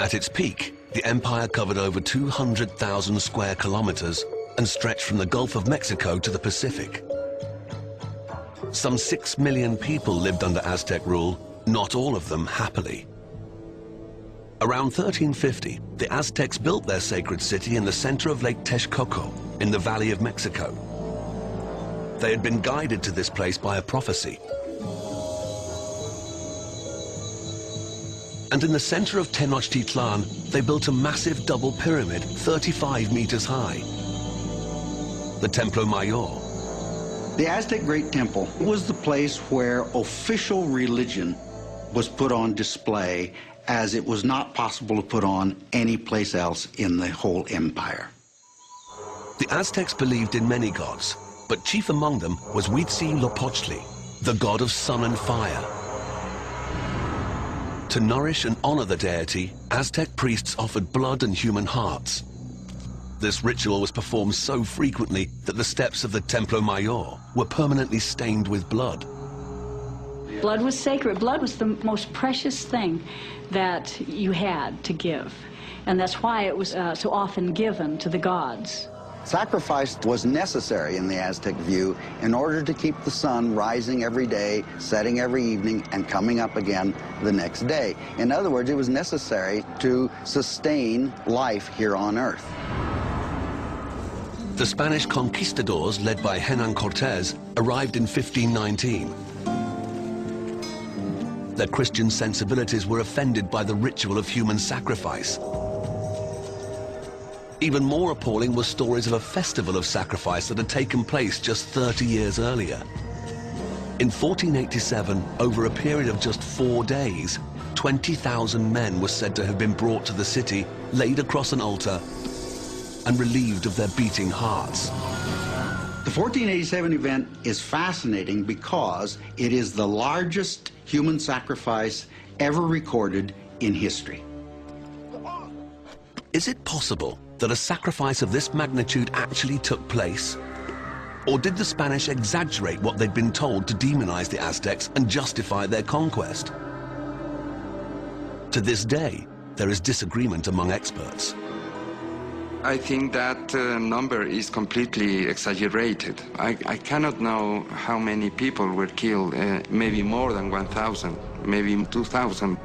At its peak, the empire covered over 200,000 square kilometers and stretched from the Gulf of Mexico to the Pacific. Some 6 million people lived under Aztec rule, not all of them happily. Around 1350, the Aztecs built their sacred city in the center of Lake Texcoco, in the Valley of Mexico. They had been guided to this place by a prophecy. And in the center of Tenochtitlan, they built a massive double pyramid, 35 meters high. The Templo Mayor. The Aztec Great Temple was the place where official religion was put on display, as it was not possible to put on any place else in the whole empire. The Aztecs believed in many gods, but chief among them was Huitzilopochtli, the god of sun and fire. To nourish and honor the deity, Aztec priests offered blood and human hearts. This ritual was performed so frequently that the steps of the Templo Mayor were permanently stained with blood. Blood was sacred. Blood was the most precious thing that you had to give. And that's why it was so often given to the gods. Sacrifice was necessary in the Aztec view in order to keep the sun rising every day, setting every evening, and coming up again the next day. In other words, it was necessary to sustain life here on Earth. The Spanish conquistadors, led by Hernán Cortés, arrived in 1519. Their Christian sensibilities were offended by the ritual of human sacrifice. Even more appalling were stories of a festival of sacrifice that had taken place just 30 years earlier. In 1487, over a period of just 4 days, 20,000 men were said to have been brought to the city, laid across an altar, and relieved of their beating hearts. The 1487 event is fascinating because it is the largest human sacrifice ever recorded in history. Is it possible that a sacrifice of this magnitude actually took place? Or did the Spanish exaggerate what they'd been told to demonize the Aztecs and justify their conquest? To this day, there is disagreement among experts. I think that number is completely exaggerated. I cannot know how many people were killed, maybe more than 1,000, maybe 2,000.